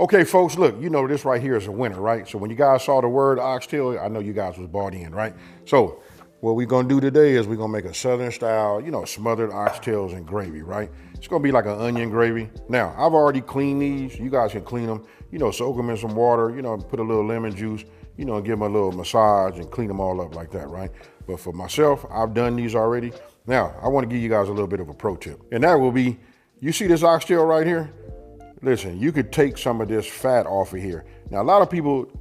Okay, folks, look, you know this right here is a winner, right? So when you guys saw the word oxtail, I know you guys was bought in, right? So what we're gonna do today is we're gonna make a Southern style, smothered oxtails and gravy, right? It's gonna be like an onion gravy. Now, I've already cleaned these. You guys can clean them, soak them in some water, put a little lemon juice, and give them a little massage and clean them all up like that, right? But for myself, I've done these already. Now, I wanna give you guys a little bit of a pro tip. And that will be, you see this oxtail right here? Listen, you could take some of this fat off of here. Now, a lot of people,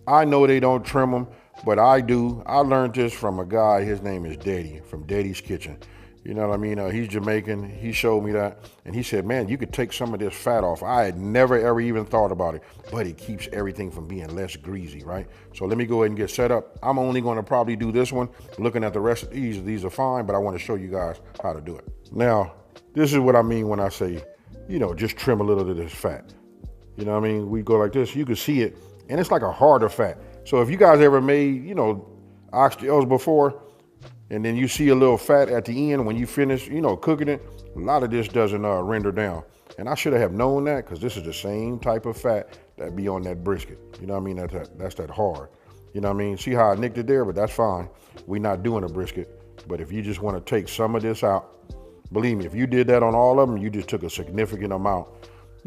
I know they don't trim them, but I do. I learned this from a guy, his name is Daddy, from Daddy's Kitchen. You know what I mean? He's Jamaican, he showed me that, and he said, man, you could take some of this fat off. I had never, ever even thought about it, but it keeps everything from being less greasy, right? So let me go ahead and get set up. I'm only gonna probably do this one. Looking at the rest of these are fine, but I wanna show you guys how to do it. Now, this is what I mean when I say, just trim a little of this fat. You know what I mean? We go like this, you can see it, and it's like a harder fat. So if you guys ever made, oxtails before, and then you see a little fat at the end when you finish, cooking it, a lot of this doesn't render down. And I should have known that because this is the same type of fat that be on that brisket. You know what I mean? That's that hard. You know what I mean? See how I nicked it there, but that's fine. We're not doing a brisket. But if you just want to take some of this out, believe me, if you did that on all of them, you just took a significant amount,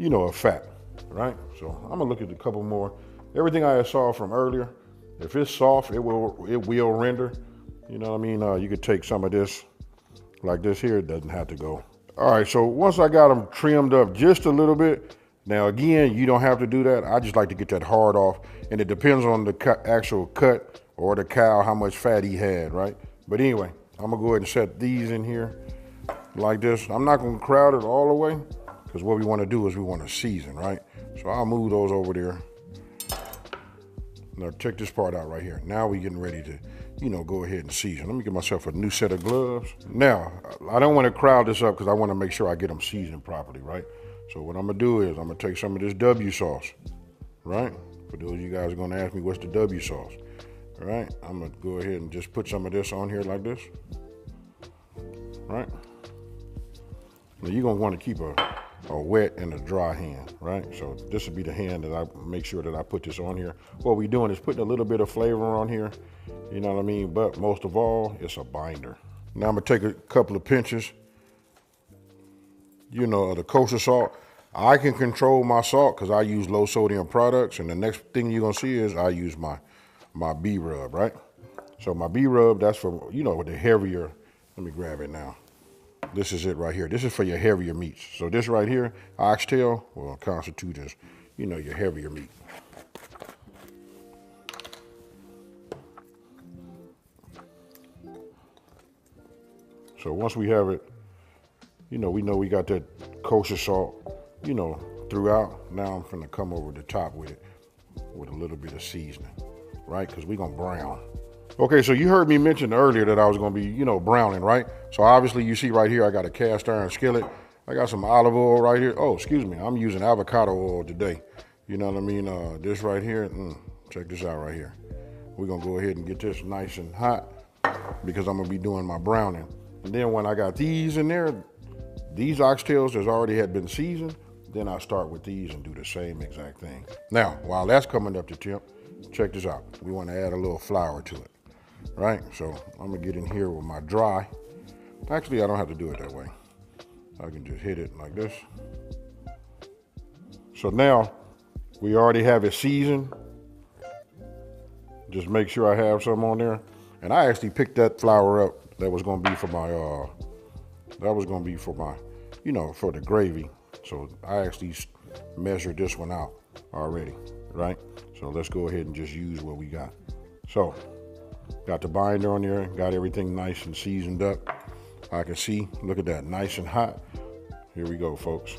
of fat, right? So I'm gonna look at a couple more. Everything I saw from earlier, if it's soft, it will render. You know what I mean? You could take some of this, like this here, it doesn't have to go. All right, so once I got them trimmed up just a little bit, now again, you don't have to do that. I just like to get that hard off, and it depends on the actual cut or the cow, how much fat he had, right? But anyway, I'm gonna go ahead and set these in here like this. I'm not gonna crowd it all the way, because what we wanna do is we wanna season, right? So I'll move those over there. Now check this part out right here. Now we're getting ready to, go ahead and season. Let me get myself a new set of gloves. Now, I don't wanna crowd this up because I wanna make sure I get them seasoned properly, right? So what I'm gonna do is I'm gonna take some of this W sauce, right? For those of you guys are gonna ask me what's the W sauce, all right? I'm gonna go ahead and just put some of this on here like this, right? Now you're gonna wanna keep a wet and a dry hand, right? So this would be the hand that I make sure that I put this on here. What we're doing is putting a little bit of flavor on here, you know what I mean? But most of all, it's a binder. Now I'm gonna take a couple of pinches, of the kosher salt. I can control my salt because I use low sodium products, and the next thing you're gonna see is I use my B-rub, right? So my B-rub, that's for, with the heavier, let me grab it now. This is it right here. This is for your heavier meats. So this right here, oxtail, will constitute as, your heavier meat. So once we have it, we know we got that kosher salt, throughout. Now I'm finna come over the top with it with a little bit of seasoning, right? Because we're gonna brown. Okay, so you heard me mention earlier that I was gonna be, browning, right? So obviously you see right here, I got a cast iron skillet. I got some olive oil right here. Oh, excuse me, I'm using avocado oil today. You know what I mean? This right here, check this out right here. We're gonna go ahead and get this nice and hot because I'm gonna be doing my browning. And then when I got these in there, these oxtails that's already had been seasoned, then I start with these and do the same exact thing. Now, while that's coming up to temp, check this out. We wanna add a little flour to it. Right, so I'm gonna get in here with my dry. Actually, I don't have to do it that way. I can just hit it like this. So now, we already have it seasoned. Just make sure I have some on there. And I actually picked that flour up. That was gonna be for my, for the gravy. So I actually measured this one out already, right? So let's go ahead and just use what we got. So, got the binder on there, got everything nice and seasoned up. I can see, look at that, nice and hot. Here we go, folks.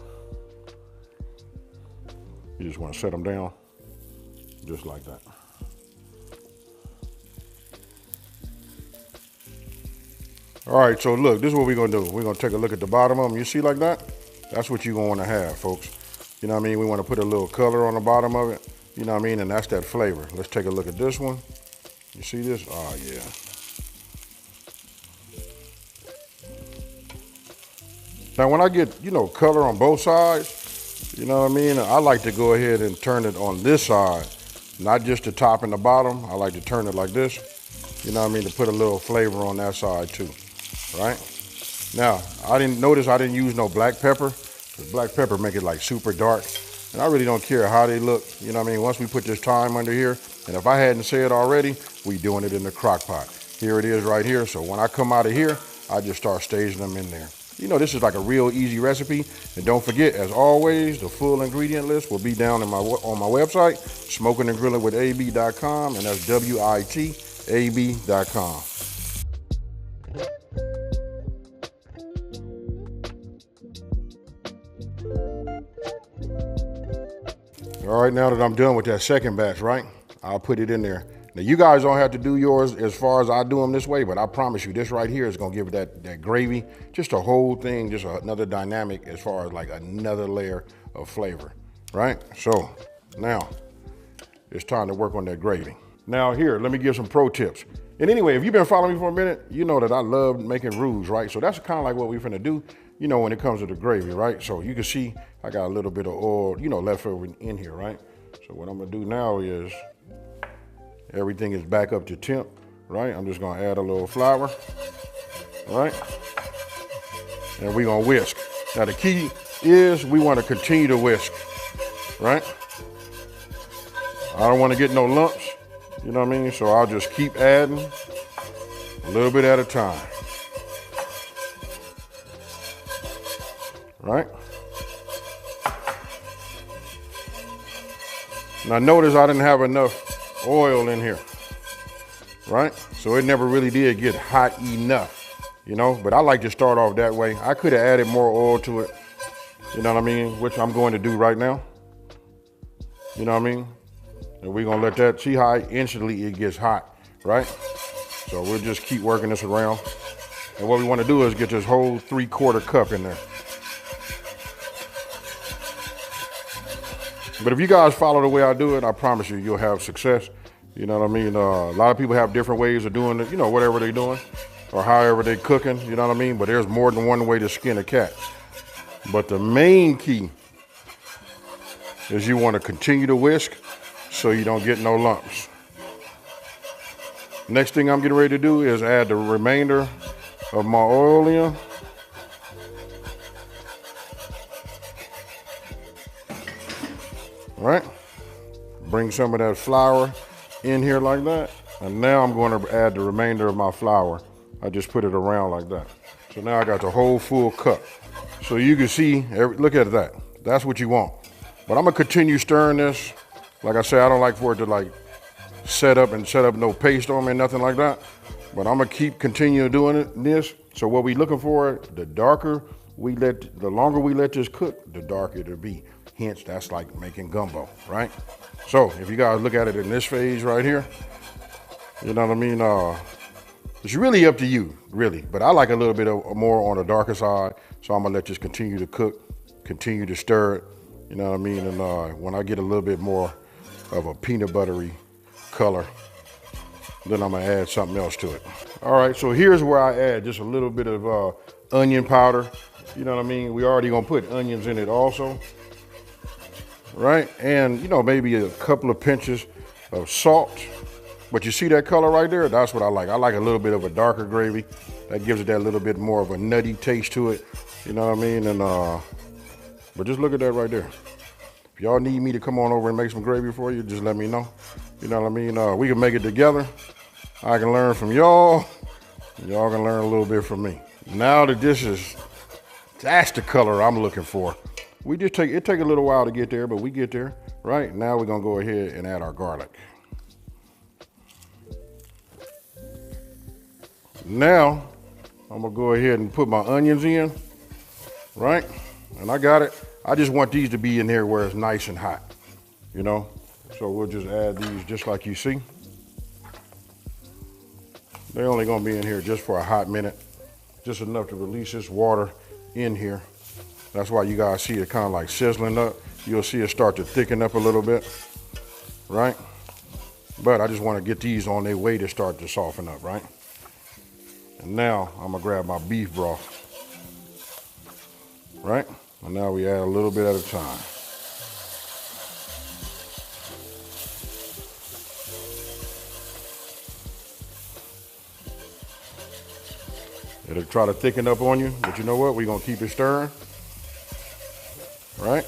You just want to set them down, just like that. All right, so look, this is what we're gonna do. We're gonna take a look at the bottom of them. You see like that? That's what you're gonna wanna have, folks. You know what I mean? We wanna put a little color on the bottom of it. You know what I mean? And that's that flavor. Let's take a look at this one. You see this? Oh, yeah. Now, when I get, color on both sides, You know what I mean? I like to go ahead and turn it on this side, not just the top and the bottom. I like to turn it like this, you know what I mean, to put a little flavor on that side too, right? Now, I didn't use no black pepper, because black pepper make it like super dark, and I really don't care how they look, you know what I mean? Once we put this thyme under here, and if I hadn't said already, we doing it in the crock pot. Here it is right here, so when I come out of here, I just start staging them in there. You know, this is like a real easy recipe. And don't forget, as always, the full ingredient list will be down on my website, smokingandgrillingwithab.com, and that's WITAB.com. All right, now that I'm done with that second batch, right, I'll put it in there. Now, you guys don't have to do yours as far as I do them this way, but I promise you, this right here is gonna give it that gravy, just a whole thing, just another dynamic as far as like another layer of flavor, right? So now it's time to work on that gravy. Now here, let me give some pro tips. And anyway, if you've been following me for a minute, you know that I love making roux, right? So that's kind of like what we're finna do, you know, when it comes to the gravy, right? So you can see I got a little bit of oil, you know, left over in here, right? So what I'm gonna do now is, everything is back up to temp, right? I'm just gonna add a little flour, right? And we're gonna whisk. Now the key is we wanna continue to whisk, right? I don't wanna get no lumps, you know what I mean? So I'll just keep adding a little bit at a time, right? Now notice I didn't have enough oil in here, right? So it never really did get hot enough, you know, but I like to start off that way. I could have added more oil to it, you know what I mean, which I'm going to do right now, you know what I mean? And we're gonna let that, see how instantly it gets hot, right? So we'll just keep working this around. And what we wanna do is get this whole 3/4 cup in there. But if you guys follow the way I do it, I promise you, you'll have success. You know what I mean? A lot of people have different ways of doing it, you know, whatever they're doing or however they're cooking, you know what I mean? But there's more than one way to skin a cat. But the main key is you want to continue to whisk so you don't get no lumps. Next thing I'm getting ready to do is add the remainder of my oil in. Right? Bring some of that flour in here like that. And now I'm going to add the remainder of my flour. I just put it around like that. So now I got the whole full cup. So you can see, look at that. That's what you want. But I'm gonna continue stirring this. Like I said, I don't like for it to like set up no paste on me, nothing like that. But I'm gonna continue doing this. So what we looking for, the longer we let this cook, the darker it'll be. Hence, that's like making gumbo, right? So if you guys look at it in this phase right here, you know what I mean? It's really up to you, really. But I like a little bit more on the darker side. So I'm gonna let this continue to cook, continue to stir it, you know what I mean? And when I get a little bit more of a peanut buttery color, then I'm gonna add something else to it. All right, so here's where I add just a little bit of onion powder. You know what I mean? We already gonna put onions in it also. Right? And, you know, maybe a couple of pinches of salt. But you see that color right there? That's what I like. I like a little bit of a darker gravy. That gives it that little bit more of a nutty taste to it. You know what I mean? And but just look at that right there. If y'all need me to come on over and make some gravy for you, just let me know. You know what I mean? We can make it together. I can learn from y'all. Y'all can learn a little bit from me. Now that that's the color I'm looking for. It take a little while to get there, but we get there, right? Now we're gonna go ahead and add our garlic. Now, I'm gonna go ahead and put my onions in, right? And I got it. I just want these to be in here where it's nice and hot, you know? So we'll just add these just like you see. They're only gonna be in here just for a hot minute, just enough to release this water in here. That's why you guys see it kind of like sizzling up. You'll see it start to thicken up a little bit, right? But I just want to get these on their way to start to soften up, right? And now I'm gonna grab my beef broth, right? And now we add a little bit at a time. It'll try to thicken up on you, but you know what? We're gonna keep it stirring, right?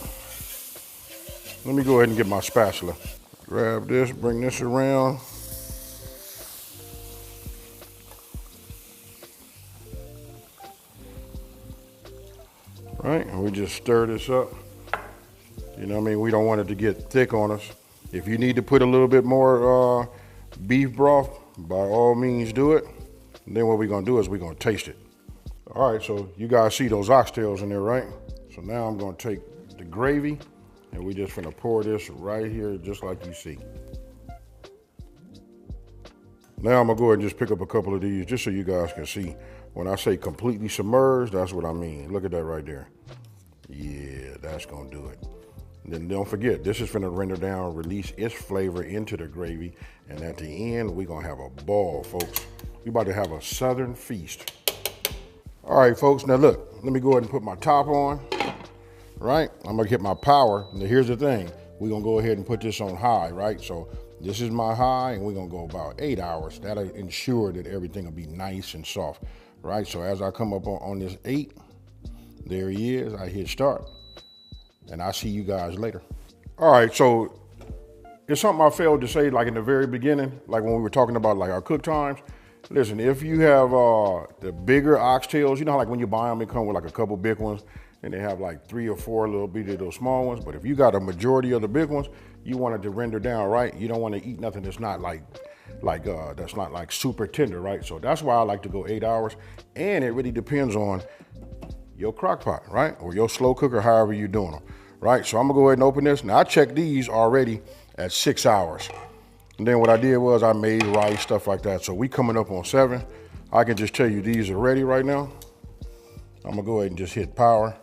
Let me go ahead and get my spatula. Grab this, bring this around. Right, and we just stir this up. You know what I mean? We don't want it to get thick on us. If you need to put a little bit more beef broth, by all means do it. And then what we're gonna do is we're gonna taste it. All right, so you guys see those oxtails in there, right? So now I'm gonna take the gravy and we just finna pour this right here just like you see. Now I'm gonna go ahead and just pick up a couple of these just so you guys can see. When I say completely submerged, that's what I mean. Look at that right there. Yeah, that's gonna do it. And then don't forget, this is finna render down, release its flavor into the gravy. And at the end, we're gonna have a ball, folks. We about to have a Southern feast. All right, folks, now look, let me go ahead and put my top on, right? I'm gonna hit my power. Now here's the thing, we're gonna go ahead and put this on high, right? So this is my high, and we're gonna go about 8 hours. That'll ensure that everything will be nice and soft, right? So as I come up on this 8, there he is, I hit start, and I'll see you guys later. All right, so it's something I failed to say like in the very beginning, like when we were talking about like our cook times. Listen, if you have the bigger oxtails, you know how like when you buy them, they come with like a couple big ones, and they have like 3 or 4 little bitty those small ones. But if you got a majority of the big ones, you want it to render down, right? You don't want to eat nothing that's not that's not like super tender, right? So that's why I like to go 8 hours, and it really depends on your crock pot, right? Or your slow cooker, however you're doing them, right? So I'm gonna go ahead and open this. Now I checked these already at 6 hours. And then what I did was I made rice, stuff like that. So we coming up on 7. I can just tell you these are ready right now. I'm gonna go ahead and just hit power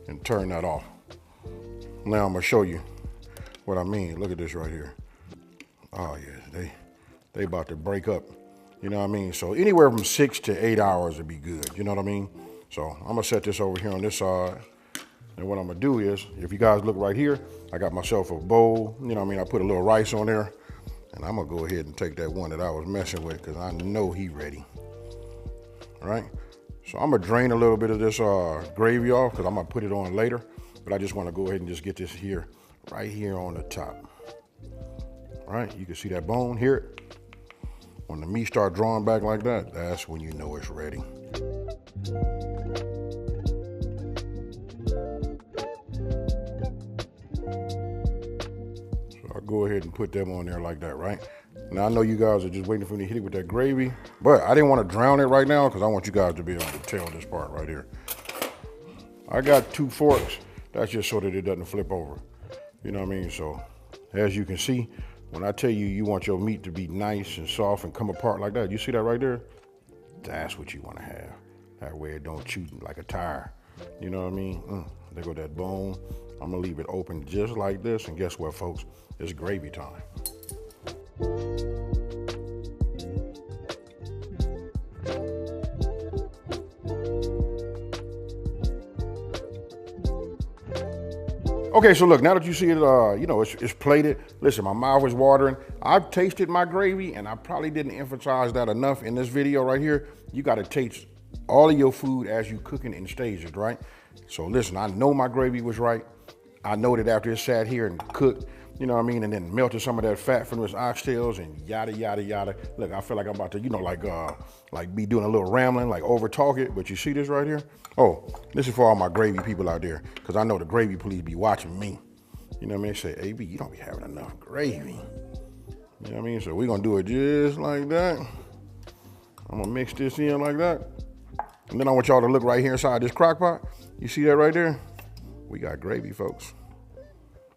and turn that off. Now I'm gonna show you what I mean. Look at this right here. Oh yeah, they about to break up. You know what I mean? So anywhere from 6 to 8 hours would be good. You know what I mean? So I'm gonna set this over here on this side. And what I'm gonna do is, if you guys look right here, I got myself a bowl. You know what I mean? I put a little rice on there. And I'm gonna go ahead and take that one that I was messing with because I know he ready. All right, so I'm gonna drain a little bit of this gravy off because I'm gonna put it on later. But I just wanna go ahead and just get this here, right here on the top. All right, you can see that bone, hear it? When the meat start drawing back like that, that's when you know it's ready. Go ahead and put them on there like that, right? Now I know you guys are just waiting for me to hit it with that gravy, but I didn't want to drown it right now because I want you guys to be able to tell this part right here. I got 2 forks. That's just so that it doesn't flip over. You know what I mean? So as you can see, when I tell you you want your meat to be nice and soft and come apart like that, you see that right there? That's what you want to have. That way it don't chew like a tire. You know what I mean? There go that bone. I'm gonna leave it open just like this, and guess what, folks? It's gravy time. Okay, so look, now that you see it, you know, it's plated. Listen, my mouth is watering. I've tasted my gravy, and I probably didn't emphasize that enough in this video right here. You gotta taste all of your food as you cooking in stages, right? So listen, I know my gravy was right. I know that after it sat here and cooked, you know what I mean, and then melted some of that fat from those oxtails and yada, yada, yada. Look, I feel like I'm about to, you know, like be doing a little rambling, like over talk it, but you see this right here? Oh, this is for all my gravy people out there, because I know the gravy police be watching me. You know what I mean? Say, AB, you don't be having enough gravy. You know what I mean? So we're gonna do it just like that. I'm gonna mix this in like that. And then I want y'all to look right here inside this crock pot. You see that right there? We got gravy, folks.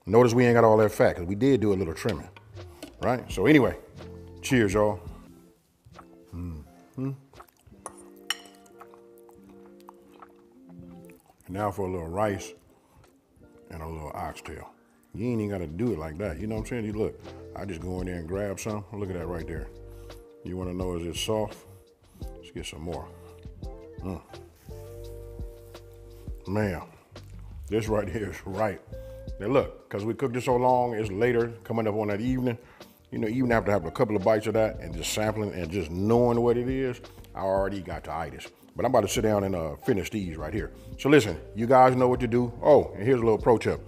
Notice we ain't got all that fat because we did do a little trimming, right? So anyway, cheers, y'all. And now for a little rice and a little oxtail. You ain't even got to do it like that. You know what I'm saying? You look, I just go in there and grab some. Look at that right there. You want to know, is it soft? Let's get some more. Man, this right here is right. Now look, because we cooked it so long, it's later, coming up on that evening. You know, even after having a couple of bites of that and just sampling and just knowing what it is, I already got the itis. but I'm about to sit down and finish these right here. So listen, you guys know what to do. Oh, and here's a little pro tip.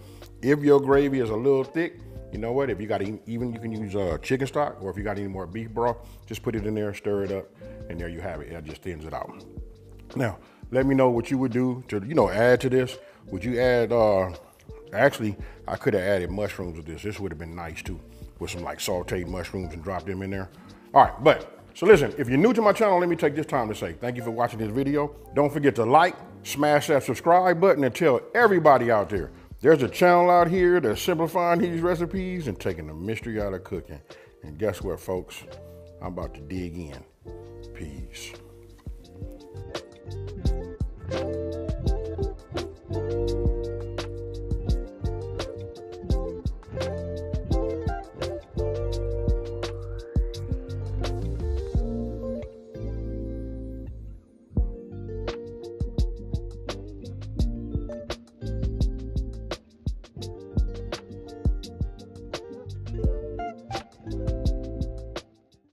If your gravy is a little thick, you know what? If you got even, you can use chicken stock, or if you got any more beef broth, just put it in there, stir it up, and there you have it. It just thins it out. Now, let me know what you would do to, you know, add to this. Would you add, actually, I could have added mushrooms with this. This would have been nice too, with some like sauteed mushrooms and drop them in there. All right, but, so listen, if you're new to my channel, let me take this time to say thank you for watching this video. Don't forget to like, smash that subscribe button, and tell everybody out there, there's a channel out here that's simplifying these recipes and taking the mystery out of cooking. And guess what, folks? I'm about to dig in. Peace.